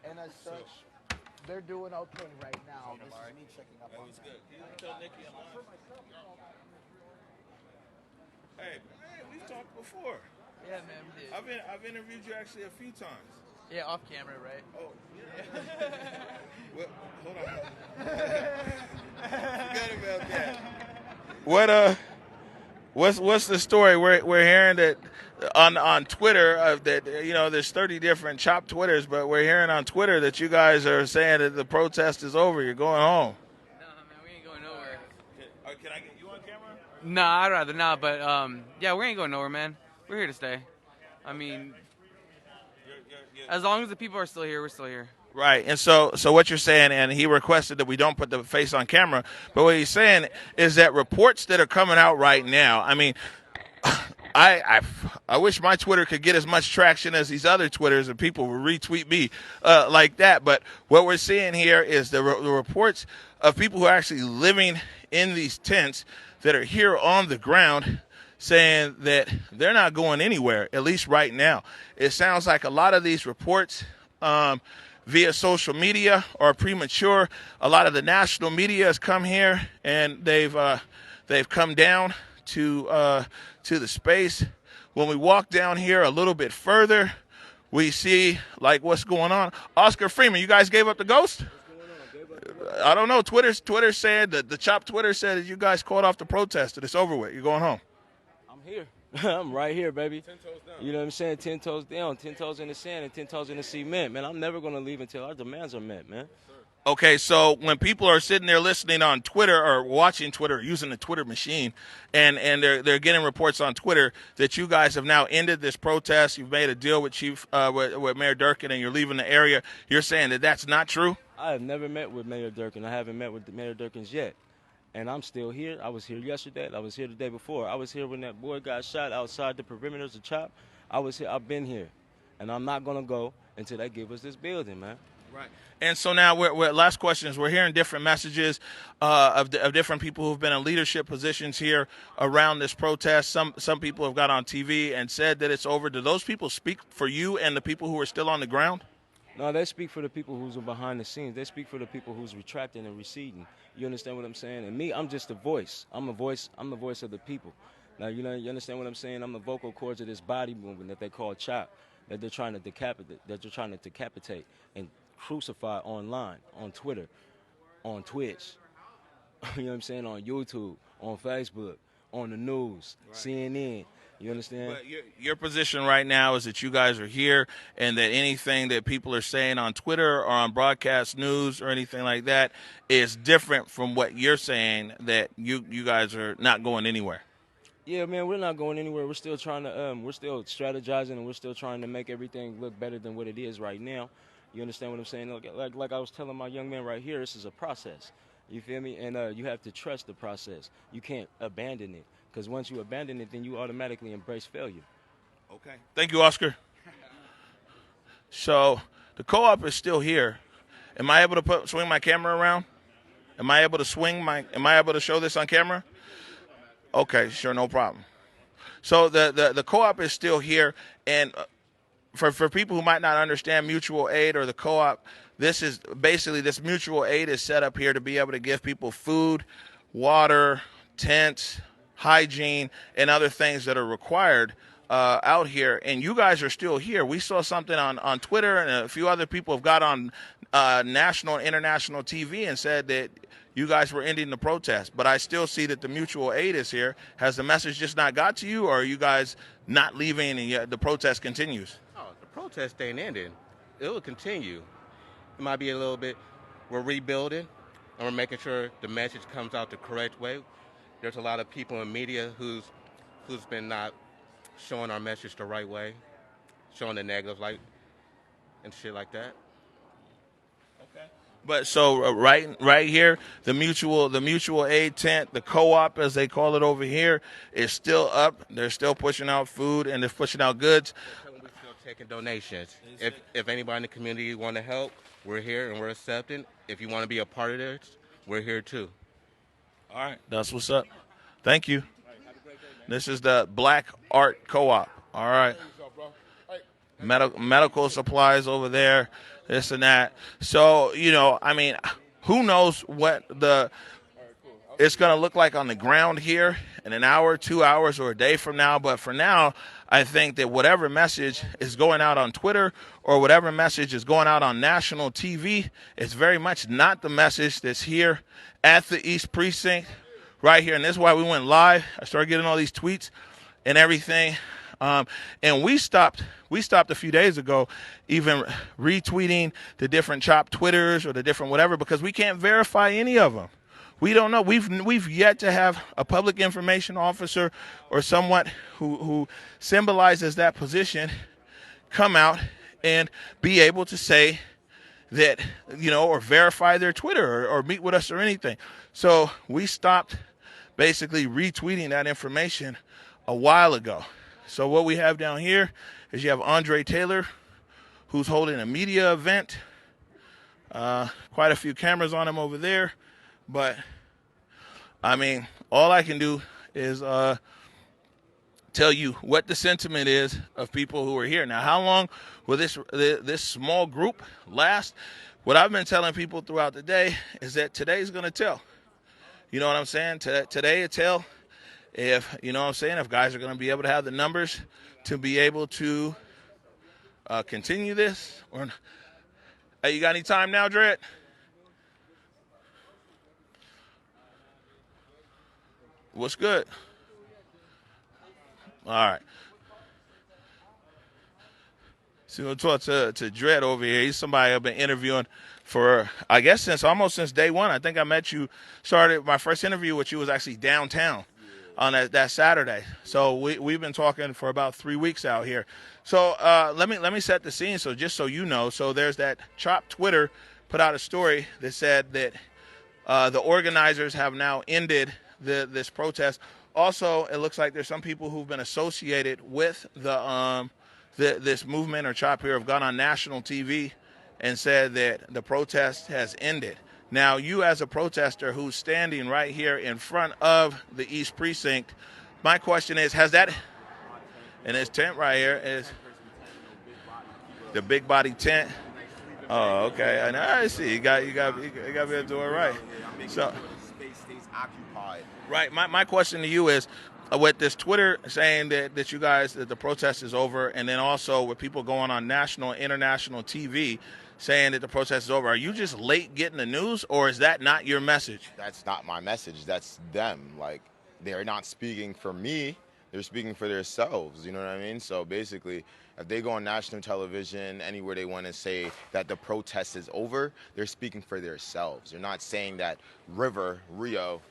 And as such, they're doing okay right now. This is me checking up on them. Hey, we've talked before. Yeah, man, we did. I've interviewed you actually a few times. Yeah, off camera, right? Oh, yeah. Well, hold on. Forget about that. What's the story? We're hearing that on Twitter that there's 30 different chopped Twitters, but we're hearing on Twitter that you guys are saying that the protest is over. You're going home. No, man, we ain't going nowhere. Can I get you on camera? Nah, I'd rather not, but yeah, we ain't going nowhere, man. We're here to stay. I mean, as long as the people are still here, we're still here. Right, and so what you're saying, and he requested that we don't put the face on camera, but what he's saying is that reports that are coming out right now, I mean, I wish my Twitter could get as much traction as these other Twitters and people will retweet me like that, but what we're seeing here is the reports of people who are actually living in these tents that are here on the ground saying that they're not going anywhere, at least right now. It sounds like a lot of these reports via social media are premature. A lot of the national media has come here and they've come down to the space. When we walk down here a little bit further, we see like what's going on. Oscar Freeman, you guys gave up the ghost? I don't know. Twitter said that the chopped Twitter said that you guys called off the protest and it's over with. You're going home. I'm here. I'm right here, baby. 10 toes down. You know what I'm saying? 10 toes down, 10 toes in the sand, and 10 toes in the cement. Man, I'm never going to leave until our demands are met, man. Okay, so when people are sitting there listening on Twitter or watching Twitter, using the Twitter machine, and they're getting reports on Twitter that you guys have now ended this protest, you've made a deal with with Mayor Durkin, and you're leaving the area, you're saying that that's not true? I have never met with Mayor Durkin. I haven't met with Mayor Durkins yet. And I'm still here. I was here yesterday. I was here the day before. I was here when that boy got shot outside the perimeters of CHOP. I was here. I've been here. And I'm not going to go until they give us this building, man. Right. And so now, last question is we're hearing different messages of different people who've been in leadership positions here around this protest. Some people have got on TV and said that it's over. Do those people speak for you and the people who are still on the ground? No, they speak for the people who's behind the scenes. They speak for the people who's retracting and receding. You understand what I'm saying? And me, I'm just a voice. I'm the voice of the people. Now, you understand what I'm saying? I'm the vocal cords of this body movement that they call CHOP, that they're trying to decapitate and crucify online, on Twitter, on Twitch, you know what I'm saying, on YouTube, on Facebook, on the news, right. CNN. You understand? But your position right now is that you guys are here and that anything that people are saying on Twitter or on broadcast news or anything like that is different from what you're saying, that you guys are not going anywhere. Yeah, man, we're not going anywhere. We're still trying to, we're still strategizing and we're still trying to make everything look better than what it is right now. You understand what I'm saying? Like I was telling my young man right here, this is a process. You feel me? And you have to trust the process. You can't abandon it. Because once you abandon it, then you automatically embrace failure. Okay. Thank you, Oscar. So the co-op is still here. Am I able to swing my camera around? Am I able to show this on camera? Okay, sure, no problem. So the co-op is still here, and for people who might not understand mutual aid or the co-op, this mutual aid is set up here to be able to give people food, water, tents, hygiene, and other things that are required out here. And you guys are still here. We saw something on Twitter, and a few other people have got on national and international TV and said that you guys were ending the protest. But I still see that the mutual aid is here. Has the message just not got to you, or are you guys not leaving and yet the protest continues? Oh, the protest ain't ending. It will continue. It might be a little bit. We're rebuilding, and we're making sure the message comes out the correct way. There's a lot of people in media who's been not showing our message the right way, showing the negative light and shit like that. Okay. But so right here, the mutual aid tent, the co-op as they call it over here, is still up. They're still pushing out food and they're pushing out goods. We're still taking donations. If anybody in the community want to help, we're here and we're accepting. If you want to be a part of this, we're here too. All right, that's what's up. Thank you. This is the Black Art Co-op. All right. medical supplies over there, this and that. So, I mean, who knows what it's going to look like on the ground here in an hour, 2 hours, or a day from now. But for now, I think that whatever message is going out on Twitter or whatever message is going out on national TV is very much not the message that's here at the East Precinct right here. And this is why we went live. I started getting all these tweets and everything. And we stopped a few days ago even retweeting the different chopped Twitters or the different whatever, because we can't verify any of them. We don't know. We've yet to have a public information officer or someone who symbolizes that position come out and be able to say that, or verify their Twitter or meet with us or anything. So we stopped basically retweeting that information a while ago. So what we have down here is you have Andre Taylor, who's holding a media event. Quite a few cameras on him over there. But, I mean, all I can do is tell you what the sentiment is of people who are here. Now, how long will this small group last? What I've been telling people throughout the day is that today's going to tell. You know what I'm saying? Today it tell if, if guys are going to be able to have the numbers to be able to continue this. Or, hey, you got any time now, Dredd? What's good? All right. So we'll talk to Dredd over here. He's somebody I've been interviewing for, I guess, since day one. I think I met you, started my first interview with you was actually downtown on that Saturday. So we've been talking for about 3 weeks out here. So let me set the scene. So just so you know, so there's that Chop Twitter put out a story that said that the organizers have now ended this protest. Also, it looks like there's some people who've been associated with this movement or Chop here have gone on national TV and said that the protest has ended. Now, you as a protester who's standing right here in front of the East Precinct, my question is, has that, and this tent right here is the big body tent. Oh, okay. And I see. You got to be able to do it right. So, space stays occupied. Right. My question to you is, with this Twitter saying that the protest is over, and then also with people going on national and international TV saying that the protest is over, are you just late getting the news, or is that not your message? That's not my message. That's them. Like, they're not speaking for me. They're speaking for themselves. You know what I mean? So basically, if they go on national television, anywhere they want to say that the protest is over, they're speaking for themselves. They're not saying that Rio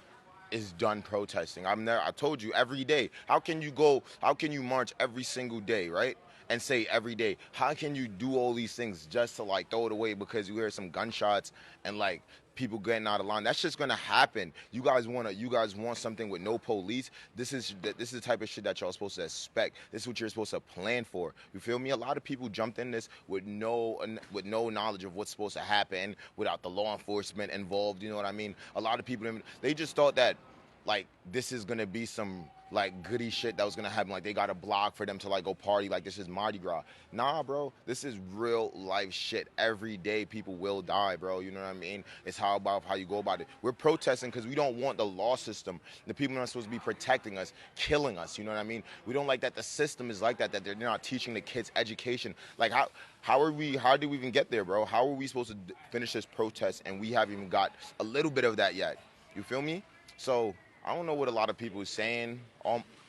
is done protesting. I'm there. I told you every day. How can you march every single day, right? And say every day, how can you do all these things just to like throw it away because you hear some gunshots and like people getting out of line? That's just gonna happen. You guys want something with no police. This is the type of shit that y'all supposed to expect. This is what you're supposed to plan for. You feel me? A lot of people jumped in this with no knowledge of what's supposed to happen, without the law enforcement involved. You know what I mean? A lot of people, they just thought that like this is gonna be some like goody shit that was gonna happen, like they got a block for them to like go party, like this is Mardi Gras. Nah, bro, this is real life shit. Every day people will die, bro. You know what I mean? It's how you go about it. We're protesting because we don't want the law system, the people who are supposed to be protecting us, killing us. You know what I mean? We don't like that the system is like that they're not teaching the kids education. Like how did we even get there, bro? How are we supposed to finish this protest and we haven't even got a little bit of that yet? You feel me? So I don't know what a lot of people are saying,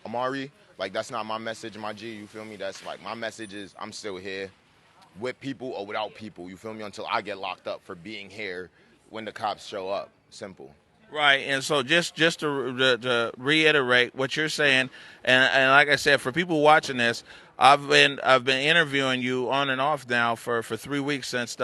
Omari. Like, that's not my message, my G, you feel me? That's like, my message is I'm still here with people or without people, you feel me? Until I get locked up for being here when the cops show up. Simple. Right, and so just to reiterate what you're saying, and like I said, for people watching this, I've been interviewing you on and off now for 3 weeks since since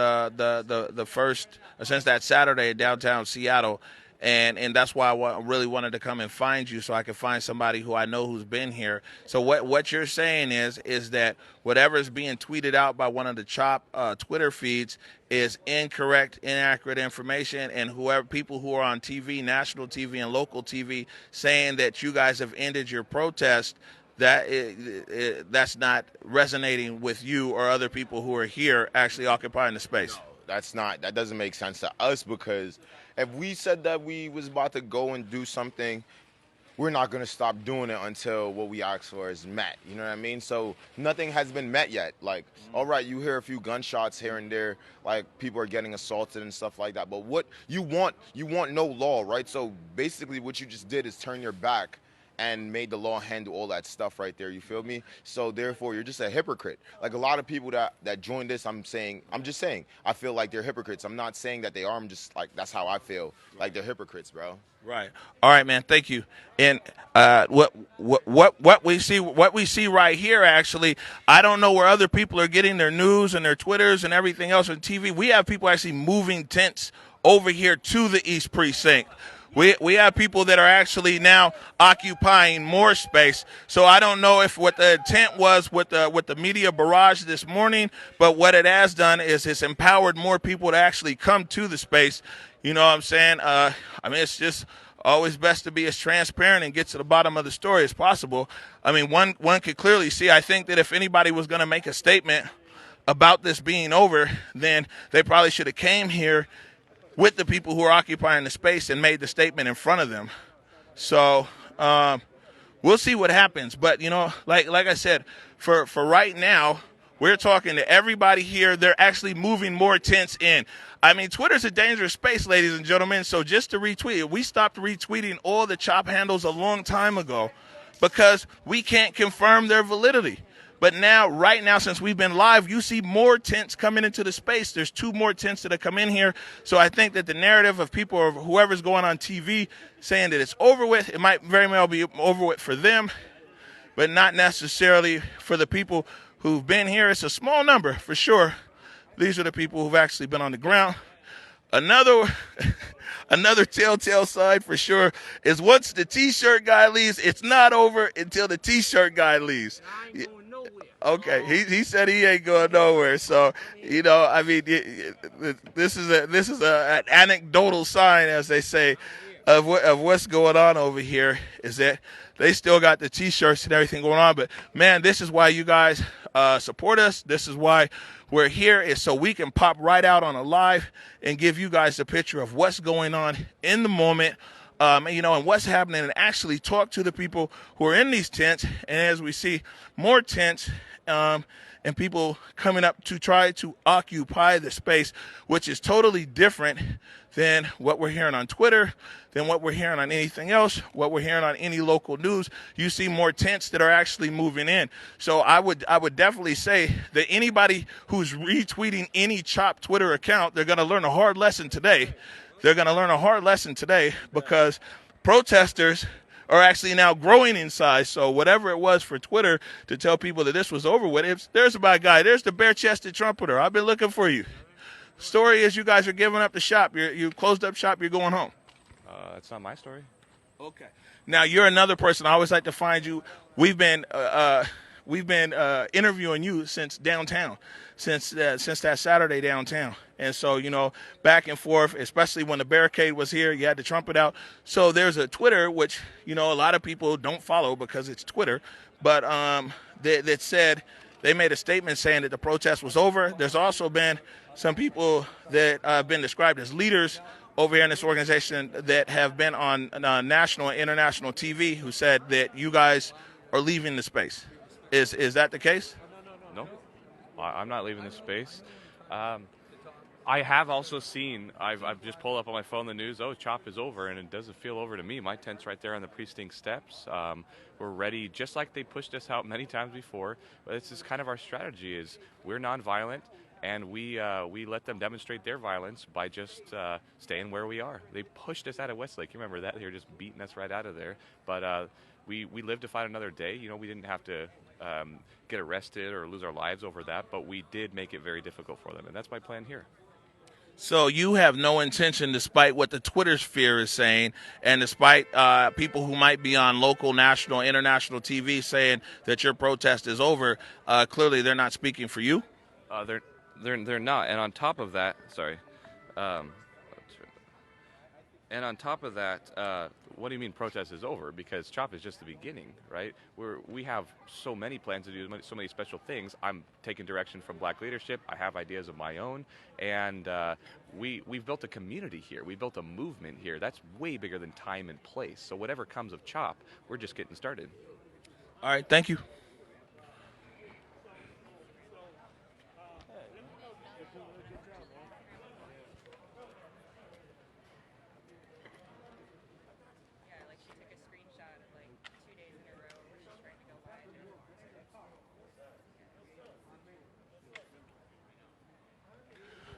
that Saturday in downtown Seattle. And that's why I really wanted to come and find you, so I could find somebody who I know who's been here. So what you're saying is that whatever is being tweeted out by one of the Chop Twitter feeds is incorrect, inaccurate information, and people who are on TV, national TV and local TV, saying that you guys have ended your protest, that's not resonating with you or other people who are here actually occupying the space. That doesn't make sense to us, because if we said that we was about to go and do something, we're not going to stop doing it until what we ask for is met. You know what I mean? So nothing has been met yet. Like, all right, you hear a few gunshots here and there, like people are getting assaulted and stuff like that. But what you want no law, right? So basically what you just did is turn your back and made the law handle all that stuff right there. You feel me? So therefore, you're just a hypocrite. Like a lot of people that joined this, I'm just saying, I feel like they're hypocrites. I'm not saying that they are. I'm just like, that's how I feel. Like they're hypocrites, bro. Right. All right, man. Thank you. And what we see right here, actually, I don't know where other people are getting their news and their Twitters and everything else on TV. We have people actually moving tents over here to the East Precinct. We have people that are actually now occupying more space. So I don't know if what the intent was with the media barrage this morning, but what it has done is it's empowered more people to actually come to the space. You know what I'm saying? I mean, it's just always best to be as transparent and get to the bottom of the story as possible. I mean, one could clearly see, I think that if anybody was going to make a statement about this being over, then they probably should have came here with the people who are occupying the space and made the statement in front of them. So we'll see what happens. But, you know, like I said, for right now, we're talking to everybody here. They're actually moving more tents in. I mean, Twitter's a dangerous space, ladies and gentlemen. So just to retweet, we stopped retweeting all the chop handles a long time ago because we can't confirm their validity. But now, right now, since we've been live, you see more tents coming into the space. There's 2 more tents that have come in here. So I think that the narrative of people or whoever's going on TV saying that it's over with, it might very well be over with for them, but not necessarily for the people who've been here. It's a small number for sure. These are the people who've actually been on the ground. Another telltale sign for sure is once the T-shirt guy leaves, it's not over until the T-shirt guy leaves. Okay, he said he ain't going nowhere. So, you know, I mean, this is an anecdotal sign, as they say, of what's going on over here. Is that they still got the T-shirts and everything going on. But man, this is why you guys support us. This is why we're here, is so we can pop right out on a live and give you guys a picture of what's going on in the moment. You know, and what's happening, and actually talk to the people who are in these tents. And as we see more tents and people coming up to try to occupy the space, which is totally different than what we're hearing on Twitter, than what we're hearing on anything else, what we're hearing on any local news. You see more tents that are actually moving in. So I would definitely say that anybody who's retweeting any Chop Twitter account, they're going to learn a hard lesson today. They're going to learn a hard lesson today because protesters are actually now growing in size. So whatever it was for Twitter to tell people that this was over with, there's my guy. There's the bare-chested trumpeter. I've been looking for you. Story is you guys are giving up the shop. You closed up shop. You're going home. That's not my story. Okay. Now you're another person. I always like to find you. We've been interviewing you since downtown, since that Saturday downtown. And so, you know, back and forth, especially when the barricade was here, you had to trumpet out. So there's a Twitter, which, you know, a lot of people don't follow because it's Twitter, but that said they made a statement saying that the protest was over. There's also been some people that have been described as leaders over here in this organization that have been on national and international TV who said that you guys are leaving the space. Is that the case? No, I'm not leaving the space. I have also seen, I've just pulled up on my phone the news, CHOP is over, and it doesn't feel over to me. My tent's right there on the precinct steps. We're ready, just like they pushed us out many times before. But this is kind of our strategy, is we're nonviolent, and we let them demonstrate their violence by just staying where we are. They pushed us out of Westlake. You remember that? They were just beating us right out of there. But we lived to fight another day. You know, we didn't have to get arrested or lose our lives over that, but we did make it very difficult for them, and that's my plan here. So you have no intention, despite what the Twitter sphere is saying, and despite people who might be on local, national, international TV saying that your protest is over, clearly they're not speaking for you? They're not. And on top of that, And on top of that, what do you mean protest is over? Because CHOP is just the beginning, right? We have so many plans to do so many special things. I'm taking direction from Black leadership. I have ideas of my own, and we've built a community here. We built a movement here. That's way bigger than time and place. So whatever comes of CHOP, we're just getting started. All right, thank you.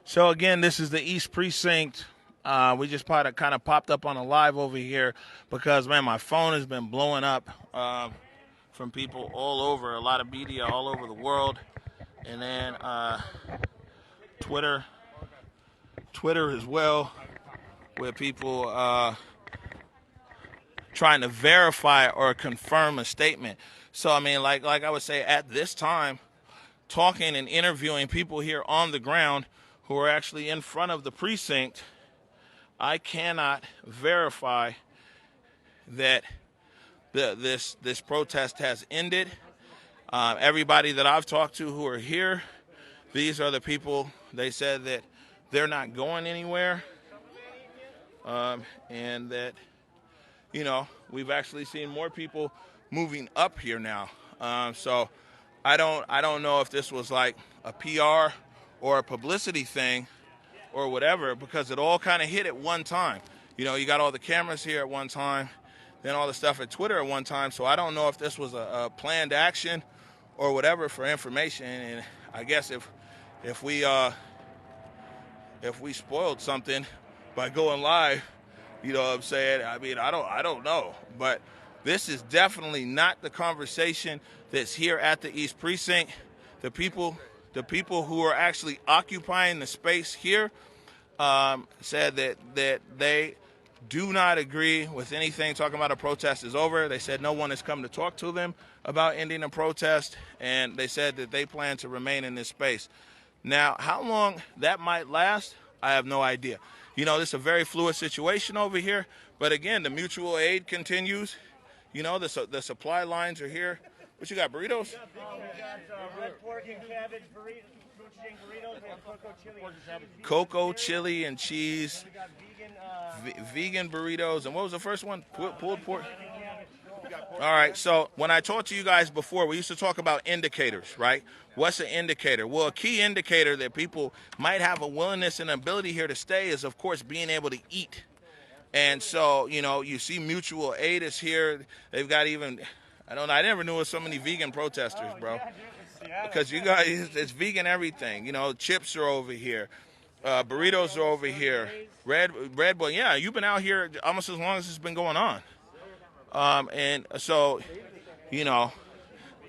So again, this is the East Precinct. We just kind of popped up on a live over here because, man, my phone has been blowing up from people all over, a lot of media all over the world. And then Twitter as well, where people trying to verify or confirm a statement. So, I mean, like I would say at this time, talking and interviewing people here on the ground who are actually in front of the precinct, I cannot verify that this protest has ended. Everybody that I've talked to who are here, these are the people, they said that they're not going anywhere, and that, you know, we've actually seen more people moving up here now. So I don't know if this was like a PR or a publicity thing or whatever, because it all kind of hit at one time. You know, you got all the cameras here at one time, then all the stuff at Twitter at one time. So I don't know if this was a planned action or whatever for information. And I guess if we spoiled something by going live, you know what I'm saying? I mean, I don't know, but this is definitely not the conversation that's here at the East Precinct. The people who are actually occupying the space here said that they do not agree with anything talking about a protest is over. They said no one has come to talk to them about ending a protest, and they said that they plan to remain in this space. Now, how long that might last, I have no idea. You know, this is a very fluid situation over here, but again, the mutual aid continues. You know, the supply lines are here. What you got, burritos? We got red pork and cabbage burritos, burritos, and cocoa chili and cheese. Cocoa, chili, and cheese. We got Vegan burritos. And what was the first one? Pulled pork? All right, so when I talked to you guys before, we used to talk about indicators, right? What's an indicator? Well, a key indicator that people might have a willingness and ability here to stay is, of course, being able to eat. And so, you know, you see mutual aid is here. They've got even, I never knew there was so many vegan protesters, bro. Because you guys, it's vegan everything. You know, chips are over here. Burritos are over here. Red Bull, yeah, you've been out here almost as long as it's been going on. And so, you know,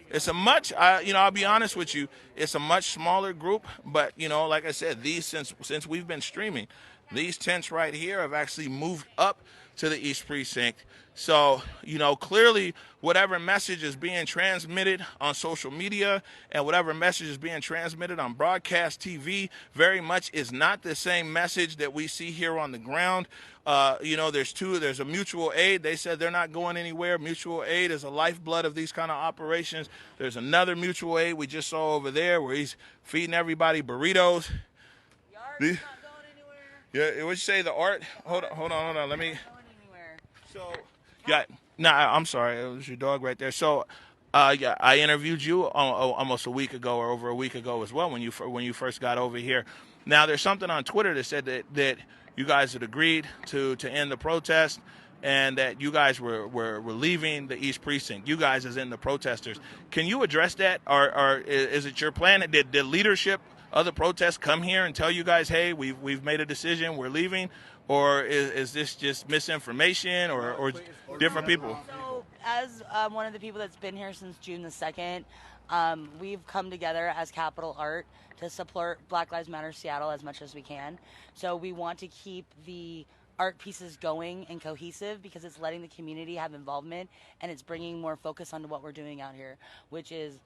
it's a much, I'll be honest with you, it's a much smaller group. But, you know, like I said, these, since we've been streaming, these tents right here have actually moved up to the East Precinct. So, you know, clearly whatever message is being transmitted on social media and whatever message is being transmitted on broadcast TV very much is not the same message that we see here on the ground. You know, there's a mutual aid. They said they're not going anywhere. Mutual aid is a lifeblood of these kind of operations. There's another mutual aid we just saw over there where he's feeding everybody burritos. Yeah, what you say, the art? Hold on. Let me. So, yeah, I'm sorry. It was your dog right there. So, yeah, I interviewed you almost a week ago or over a week ago as well when you first got over here. Now, there's something on Twitter that said that you guys had agreed to end the protest and that you guys were leaving the East Precinct. You guys as in the protesters. Can you address that? Or is it your plan? Did leadership of the protests come here and tell you guys, hey, we've made a decision, we're leaving? Or is this just misinformation or different people? So, as one of the people that's been here since June the 2nd, we've come together as Capital Art to support Black Lives Matter Seattle as much as we can. So we want to keep the art pieces going and cohesive because it's letting the community have involvement and it's bringing more focus onto what we're doing out here, which is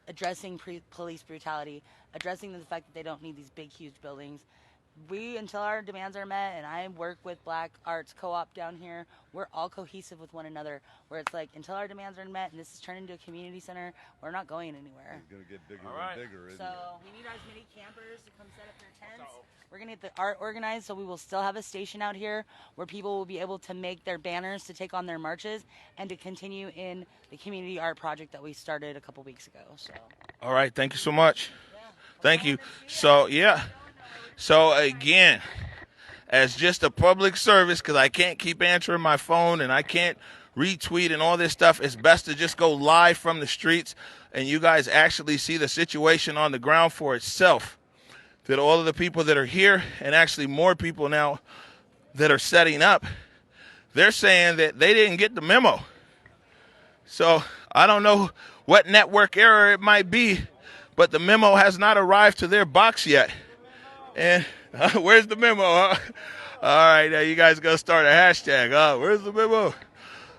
addressing police brutality, addressing the fact that they don't need these big, huge buildings, until our demands are met, and I work with Black Arts Co-op down here, we're all cohesive with one another, where it's like, until our demands are met and this is turned into a community center, we're not going anywhere. It's going to get bigger and bigger, isn't So it? we need as many campers to come set up their tents. We're going to get the art organized, so we will still have a station out here where people will be able to make their banners to take on their marches and to continue in the community art project that we started a couple weeks ago. So. All right, thank you so much. Thank you. So, yeah. So, again, as just a public service, because I can't keep answering my phone and I can't retweet and all this stuff, it's best to just go live from the streets and you guys actually see the situation on the ground for itself. That all of the people that are here, and actually more people now that are setting up, they're saying that they didn't get the memo. So, I don't know what network error it might be, but the memo has not arrived to their box yet. And where's the memo? Huh? All right, now you guys go start a hashtag. Where's the memo?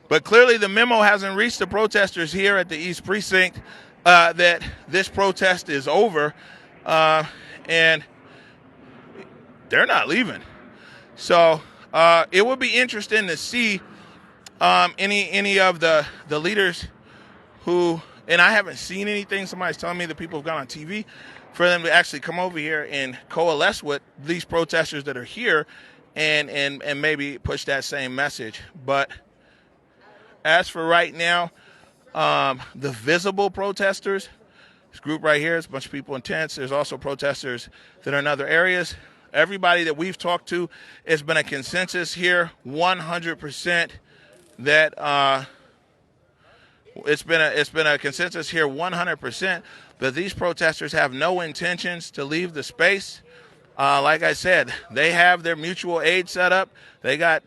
But clearly the memo hasn't reached the protesters here at the East Precinct that this protest is over, and they're not leaving. So it would be interesting to see any of the leaders who, and I haven't seen anything. Somebody's telling me that people have gone on TV, for them to actually come over here and coalesce with these protesters that are here and maybe push that same message. But as for right now, the visible protesters, this group right here, it's a bunch of people in tents. There's also protesters that are in other areas. Everybody that we've talked to, it's been a consensus here, 100%, that it's been a consensus here, 100%, that these protesters have no intentions to leave the space. Like I said, they have their mutual aid set up. They got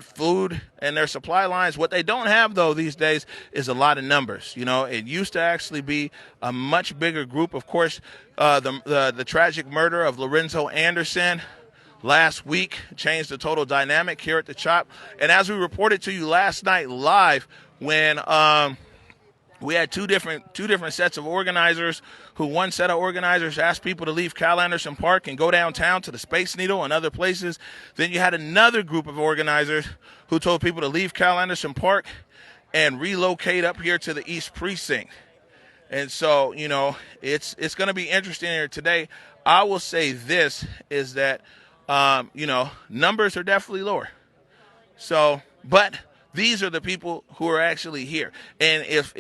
food and their supply lines. What they don't have, though, these days is a lot of numbers. You know, it used to actually be a much bigger group. Of course, the tragic murder of Lorenzo Anderson last week changed the total dynamic here at the CHOP. And as we reported to you last night live, when we had two different sets of organizers, who one set of organizers asked people to leave Cal Anderson Park and go downtown to the Space Needle and other places. Then you had another group of organizers who told people to leave Cal Anderson Park and relocate up here to the East Precinct. And so, you know, it's going to be interesting here today. I will say this is that, you know, numbers are definitely lower. So, but these are the people who are actually here. And if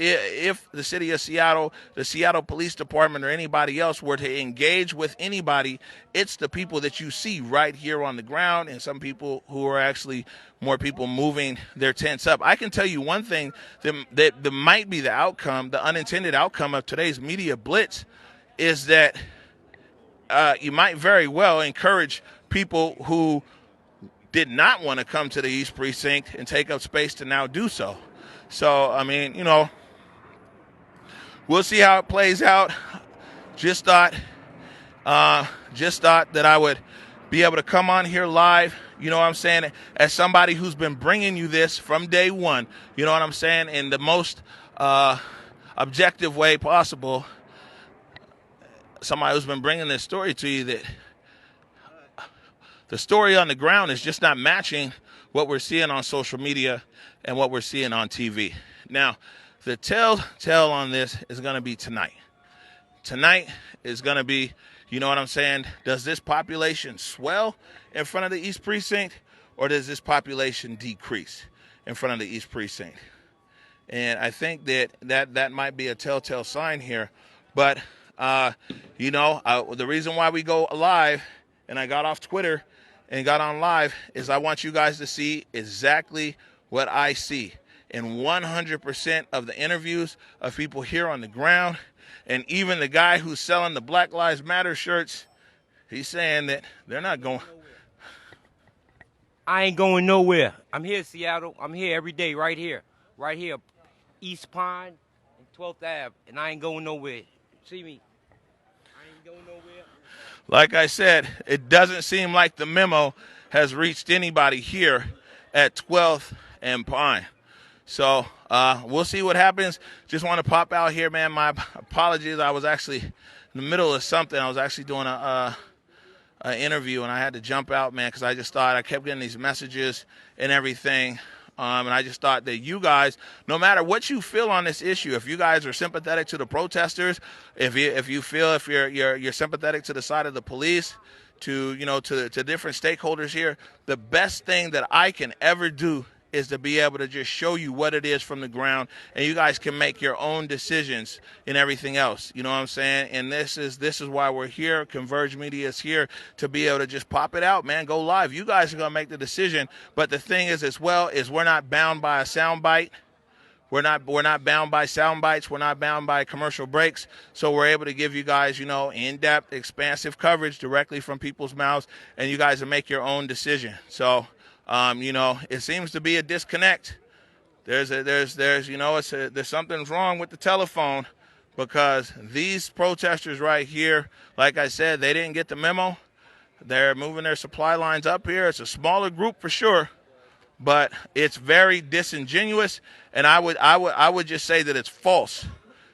the city of Seattle, the Seattle Police Department, or anybody else were to engage with anybody, it's the people that you see right here on the ground, and some people who are actually more people moving their tents up. I can tell you one thing that might be the outcome, the unintended outcome of today's media blitz, is that you might very well encourage people who did not want to come to the East Precinct and take up space to now do so. So, I mean, you know, we'll see how it plays out. Just thought that I would be able to come on here live, you know what I'm saying, as somebody who's been bringing you this from day one, you know what I'm saying, in the most objective way possible. Somebody who's been bringing this story to you, that the story on the ground is just not matching what we're seeing on social media and what we're seeing on TV. Now, the telltale on this is going to be tonight. Tonight is going to be, you know what I'm saying, does this population swell in front of the East Precinct, or does this population decrease in front of the East Precinct? And I think that might be a telltale sign here. But, you know, the reason why we go live, and I got off Twitter and got on live, is I want you guys to see exactly what I see. In 100% of the interviews of people here on the ground, and even the guy who's selling the Black Lives Matter shirts, he's saying that they're not going. I ain't going nowhere. I'm here, Seattle. I'm here every day, right here, East Pine and 12th Ave, and I ain't going nowhere. See me? I ain't going nowhere. Like I said, it doesn't seem like the memo has reached anybody here at 12th and Pine. So we'll see what happens. Just want to pop out here, man. My apologies. I was actually in the middle of something. I was actually doing a interview, and I had to jump out, man, because I just thought I kept getting these messages and everything. And I just thought that you guys, no matter what you feel on this issue, if you guys are sympathetic to the protesters, if you feel if you're sympathetic to the side of the police, to different stakeholders here, the best thing that I can ever do is to be able to just show you what it is from the ground, and you guys can make your own decisions and everything else. You know what I'm saying? And this is why we're here. ConvergeMedia is here to be able to just pop it out, man. Go live. You guys are gonna make the decision. But the thing is, as well, is we're not bound by a soundbite. We're not bound by sound bites. We're not bound by commercial breaks. So we're able to give you guys, in-depth, expansive coverage directly from people's mouths, and you guys will make your own decision. So. It seems to be a disconnect. There's something's wrong with the telephone, because these protesters right here, like I said, they didn't get the memo. They're moving their supply lines up here. It's a smaller group for sure, but it's very disingenuous. And I would just say that it's false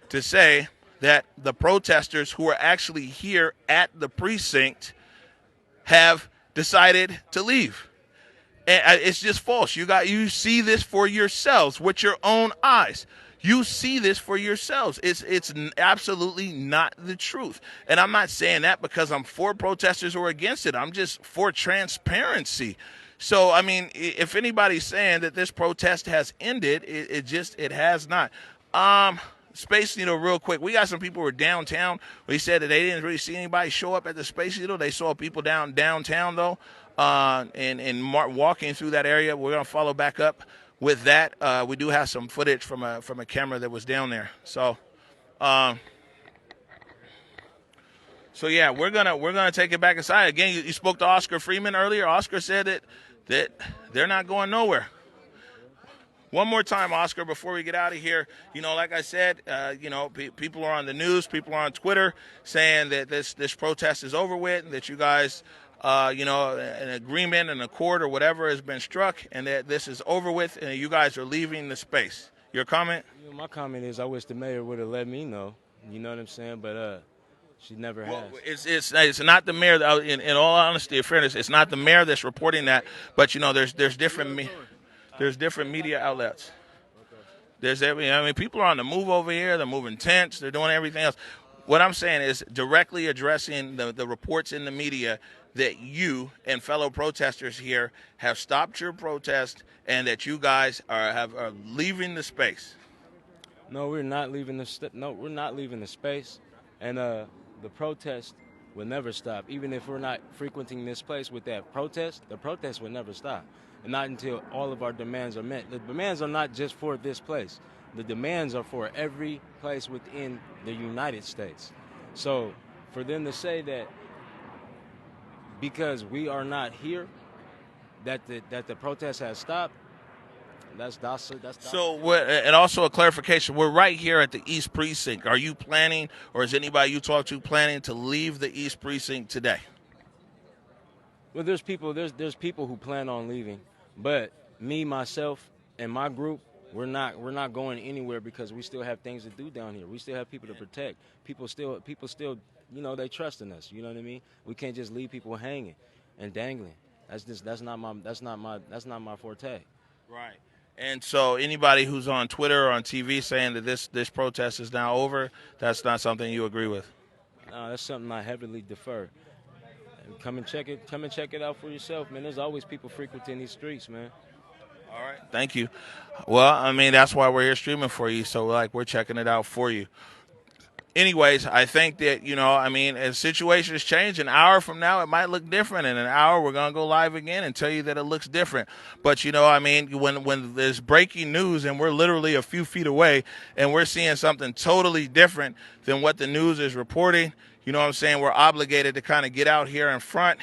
to say that the protesters who are actually here at the precinct have decided to leave. And it's just false. You see this for yourselves with your own eyes. You see this for yourselves. It's absolutely not the truth. And I'm not saying that because I'm for protesters or against it. I'm just for transparency. So, I mean, if anybody's saying that this protest has ended, it has not. Space Needle, real quick. We got some people who were downtown. We said that they didn't really see anybody show up at the Space Needle. They saw people downtown, though. And walking through that area. We're going to follow back up with that. We do have some footage from a camera that was down there. So yeah, we're gonna take it back inside. Again, you spoke to Oscar Freeman earlier. Oscar said that they're not going nowhere. One more time, Oscar, before we get out of here. Like I said, people are on the news, people are on Twitter saying that this protest is over with, and that you guys. An agreement, an accord, or whatever has been struck, and that this is over with, and you guys are leaving the space. Your comment? My comment is I wish the mayor would have let me know. You know what I'm saying? But she never has. It's not the mayor. In all honesty and fairness, it's not the mayor that's reporting that. But there's different media outlets. People are on the move over here. They're moving tents. They're doing everything else. What I'm saying is directly addressing the reports in the media that you and fellow protesters here have stopped your protest, and that you guys are leaving the space. No, we're not leaving we're not leaving the space, and the protest will never stop. Even if we're not frequenting this place with that protest, the protest will never stop, and not until all of our demands are met. The demands are not just for this place. The demands are for every place within the United States. So for them to say that because we are not here, that the protest has stopped, that's so. And also a clarification: we're right here at the East Precinct. Are you planning, or is anybody you talk to planning to leave the East Precinct today? Well, there's people who plan on leaving, but me, myself, and my group, we're not going anywhere because we still have things to do down here. We still have people to protect. People still, they trust in us. You know what I mean? We can't just leave people hanging and dangling. That's not my forte. Right. And so anybody who's on Twitter or on TV saying that this protest is now over, that's not something you agree with. No, that's something I heavily defer. And come and check it out for yourself, man. There's always people frequenting these streets, man. All right. Thank you. Well, that's why we're here streaming for you. So we're checking it out for you. Anyways, I think that, as situations change, an hour from now, it might look different. In an hour, we're going to go live again and tell you that it looks different. But, when there's breaking news and we're literally a few feet away and we're seeing something totally different than what the news is reporting, we're obligated to kind of get out here in front